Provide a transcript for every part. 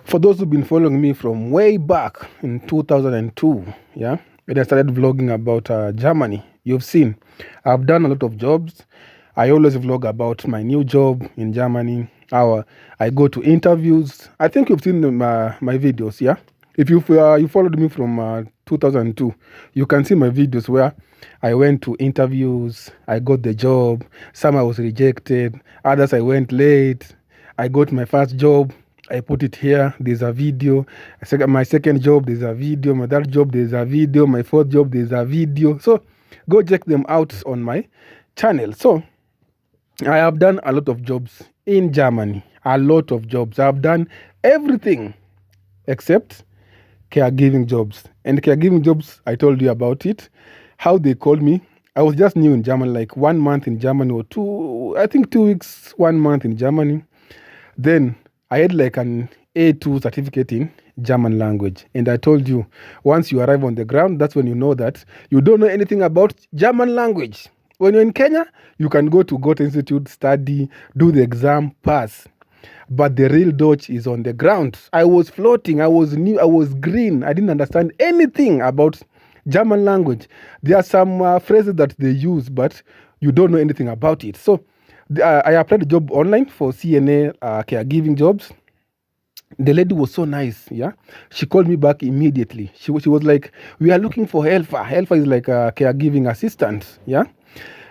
For those who've been following me from way back in 2002, yeah, when I started vlogging about Germany, you've seen I've done a lot of jobs. I always vlog about my new job in Germany. How I go to interviews. I think you've seen my videos, yeah. If you followed me from 2002, you can see my videos where I went to interviews. I got the job. Some I was rejected. Others I went late. I got my first job. I put it here. There's a video. My second job, there's a video. My third job, there's a video. My fourth job, there's a video. So go check them out on my channel. So I have done a lot of jobs in Germany. A lot of jobs. I've done everything except caregiving jobs. And caregiving jobs, I told you about it. How they called me. I was just new in Germany, like 1 month in Germany or 2 weeks, 1 month in Germany. Then I had like an A2 certificate in German language. And I told you, once you arrive on the ground, that's when you know that you don't know anything about German language. When you're in Kenya, you can go to Goethe Institute, study, do the exam, pass. But the real Dutch is on the ground. I was floating, I was new, I was green. I didn't understand anything about German language. There are some phrases that they use, but you don't know anything about it. So I applied a job online for CNA caregiving jobs. The lady was so nice, yeah. She called me back immediately. She was like, "We are looking for helper. Helper is like a caregiving assistant, yeah."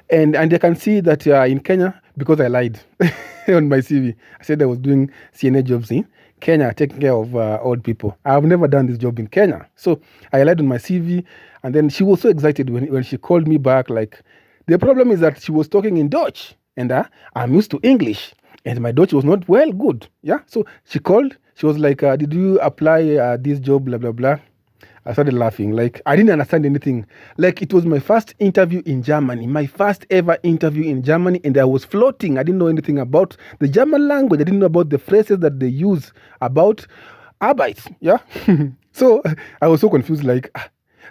And I can see that in Kenya, because I lied on my CV. I said I was doing CNA jobs in Kenya, taking care of old people. I've never done this job in Kenya. So I lied on my CV. And then she was so excited when she called me back. Like, the problem is that she was talking in Dutch. And I'm used to English. And my Dutch was not well good. Yeah. So she called. She was like, "Did you apply this job, blah, blah, blah?" I started laughing. Like, I didn't understand anything. Like, it was my first interview in Germany, my first ever interview in Germany, and I was floating. I didn't know anything about the German language. I didn't know about the phrases that they use about Arbeit. Yeah. So I was so confused. Like,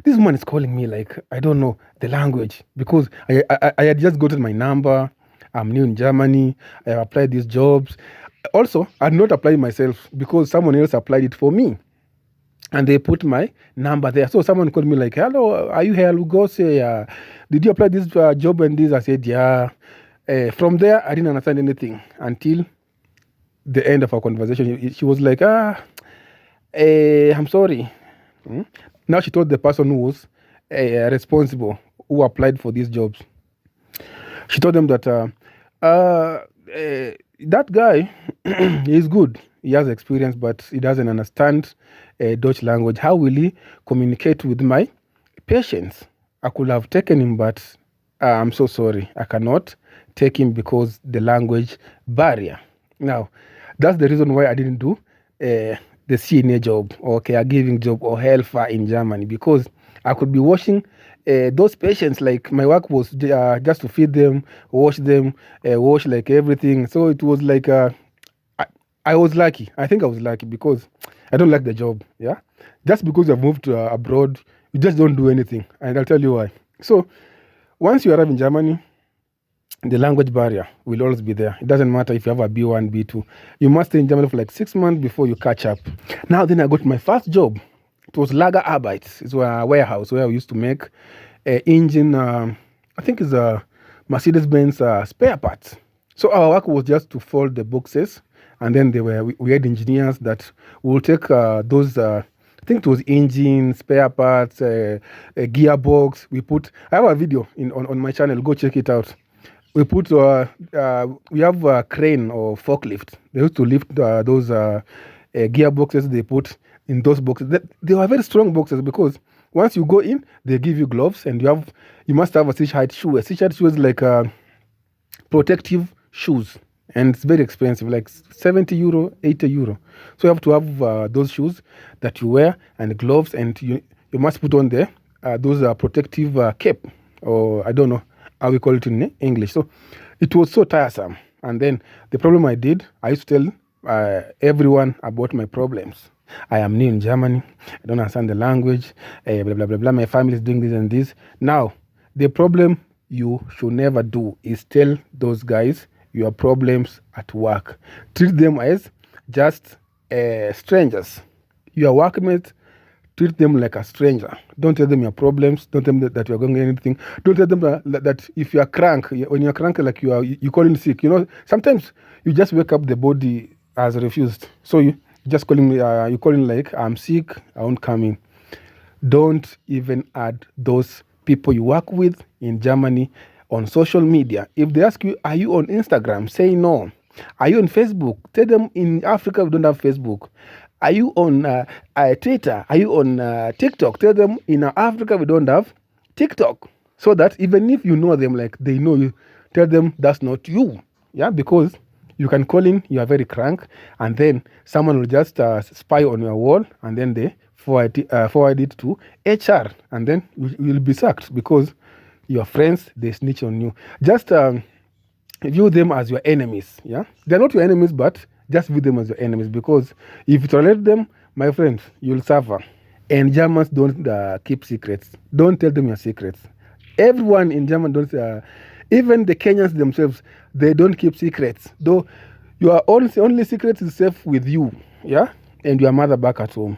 this woman is calling me. Like, I don't know the language because I had just gotten my number. I'm new in Germany. I have applied these jobs. Also, I did not apply myself because someone else applied it for me. And they put my number there. So someone called me like, "Hello, are you here, Lugose? Did you apply this job and this?" I said, "Yeah." From there, I didn't understand anything until the end of our conversation. She was like, "I'm sorry." Now she told the person who was responsible, who applied for these jobs. She told them that that guy is good. He has experience, but he doesn't understand Dutch language. How will he communicate with my patients? I could have taken him, but I'm so sorry. I cannot take him because the language barrier. Now, that's the reason why I didn't do the CNA job or caregiving job or helper in Germany, because I could be washing those patients. Like, my work was just to feed them, wash like everything. So it was like I was lucky. I think I was lucky because I don't like the job. Yeah, just because I've moved abroad, you just don't do anything, and I'll tell you why. So once you arrive in Germany, the language barrier will always be there. It doesn't matter if you have a B1, B2. You must stay in Germany for like 6 months before you catch up. Now, then I got my first job. It was Lagerarbeit. It's a warehouse where we used to make engine, I think it's a Mercedes-Benz spare parts. So our work was just to fold the boxes, and then we had engineers that will take those, I think it was engine, spare parts, a gearbox. I have a video on my channel. Go check it out. We have a crane or forklift. They used to lift those gearboxes they put in those boxes. They were very strong boxes because once you go in, they give you gloves, and you must have a C-height shoe. A C-height shoe is like protective shoes, and it's very expensive, like 70 euro, 80 euro. So you have to have those shoes that you wear and gloves, and you must put on those protective cape, or I don't know how we call it in English. So it was so tiresome. And then the problem I used to tell everyone about my problems. I am new in Germany. I don't understand the language. Blah, blah, blah, blah. My family is doing this and this. Now, the problem you should never do is tell those guys your problems at work. Treat them as just strangers. Your workmates, treat them like a stranger. Don't tell them your problems. Don't tell them that you are going anything. Don't tell them that if you are crank, when you're crank, like you call in sick. Sometimes you just wake up, the body has refused. So you just calling you calling like, I'm sick, I won't come in. Don't even add those people you work with in Germany on social media. If they ask you, are you on Instagram? Say no. Are you on Facebook? Tell them in Africa we don't have Facebook. Are you on Twitter? Are you on TikTok? Tell them in Africa we don't have TikTok. So that even if you know them, like they know you, tell them that's not you. Yeah, because you can call in, you are very crank, and then someone will just spy on your wall, and then they forward it to HR, and then you will be sacked because your friends, they snitch on you. Just view them as your enemies. Yeah, they're not your enemies, but just view them as your enemies, because if you tolerate them, my friend, you'll suffer. And Germans don't keep secrets. Don't tell them your secrets. Everyone in Germany don't. Even the Kenyans themselves, they don't keep secrets. Though your only secret is safe with you, yeah, and your mother back at home.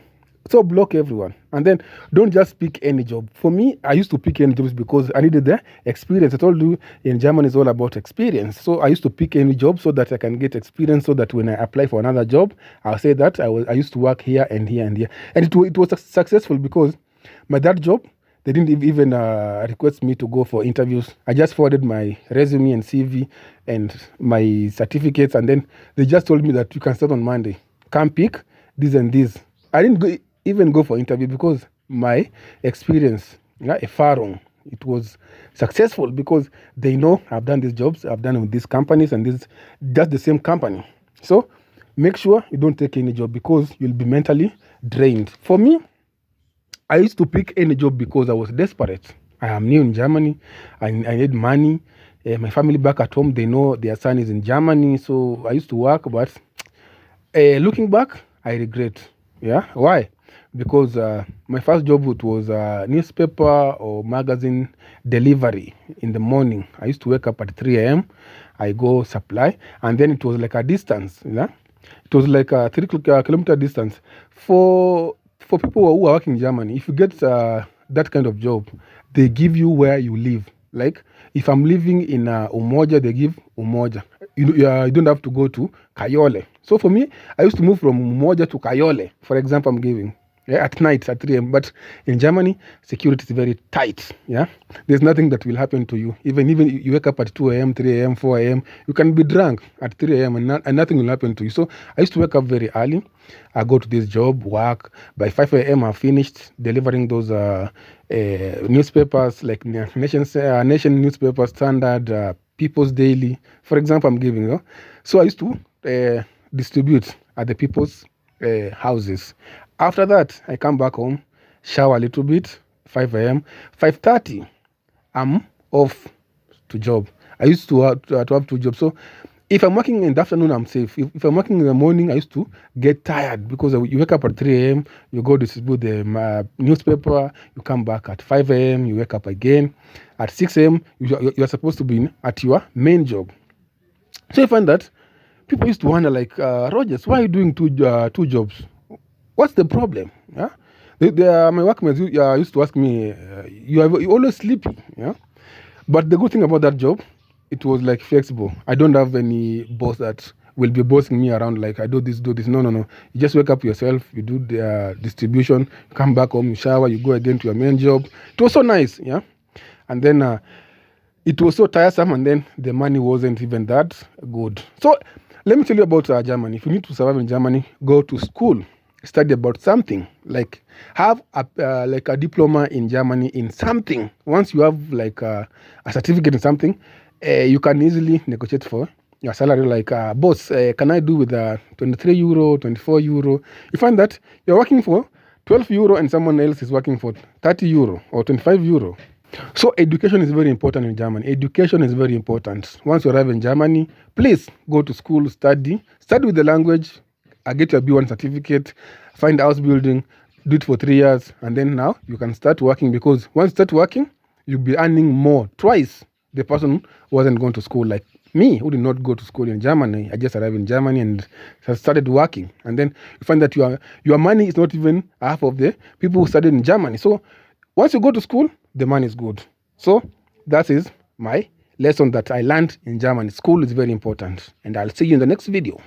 So block everyone, and then don't just pick any job. For me, I used to pick any jobs because I needed the experience. I told you in Germany it's all about experience. So I used to pick any job so that I can get experience, so that when I apply for another job, I'll say that I used to work here and here and here, and it was successful because my that job, they didn't even request me to go for interviews. I just forwarded my resume and CV and my certificates, and then they just told me that you can start on Monday. Come pick this and this. I didn't even go for interview because my experience, a Farong, it was successful because they know I've done these jobs, I've done with these companies, and this just the same company. So make sure you don't take any job because you'll be mentally drained. For me, I used to pick any job because I was desperate. I am new in Germany. I need money. My family back at home, they know their son is in Germany. So I used to work, but looking back, I regret. Yeah, why? Because my first job, it was newspaper or magazine delivery in the morning. I used to wake up at 3 a.m. I go supply, and then it was like a distance. Yeah, it was like a 3 kilometer distance for people who are working in Germany. If you get that kind of job, they give you where you live. Like if I'm living in Umoja, they give Umoja. You don't have to go to Kayole. So for me, I used to move from Umoja to Kayole. For example, I'm giving at night at 3 a.m. But in Germany, security is very tight. Yeah, there's nothing that will happen to you. Even you wake up at 2 a.m., 3 a.m., 4 a.m., you can be drunk at 3 a.m. and nothing will happen to you. So I used to wake up very early. I go to this job, work. By 5 a.m., I finished delivering those newspapers like Nation newspaper, Standard, People's Daily. For example, I'm giving. So I used to distribute at the people's houses. After that, I come back home, shower a little bit, 5 a.m. 5:30, I'm off to job. I used to have 2 jobs. So if I'm working in the afternoon, I'm safe. If I'm working in the morning, I used to get tired because you wake up at 3 a.m., you go distribute the newspaper, you come back at 5 a.m., you wake up again. At 6 a.m., you're supposed to be at your main job. So you find that people used to wonder, like, Rogers, why are you doing two jobs? What's the problem? Yeah, my workmates used to ask me, you always sleepy. Yeah, but the good thing about that job, it was like flexible. I don't have any boss that will be bossing me around, like I do this. No. You just wake up yourself, you do the distribution, come back home, you shower, you go again to your main job. It was so nice. Yeah, and then it was so tiresome, and then the money wasn't even that good. So let me tell you about Germany. If you need to survive in Germany, go to school. Study about something, like have a diploma in Germany in something. Once you have like a certificate in something, you can easily negotiate for your salary. Like, boss, can I do with 23 euro, 24 euro? You find that you're working for 12 euro and someone else is working for 30 euro or 25 euro. So education is very important in Germany. Education is very important. Once you arrive in Germany, please go to school, study with the language. Get your B1 certificate, find house building, do it for 3 years, and then now you can start working, because once you start working, you'll be earning more, twice the person who wasn't going to school. Like Me, who did not go to school in Germany, I just arrived in Germany and started working. And then you find that your money is not even half of the people who studied in Germany. So once you go to school, the money is good. So that is my lesson that I learned in Germany. School is very important. And I'll see you in the next video.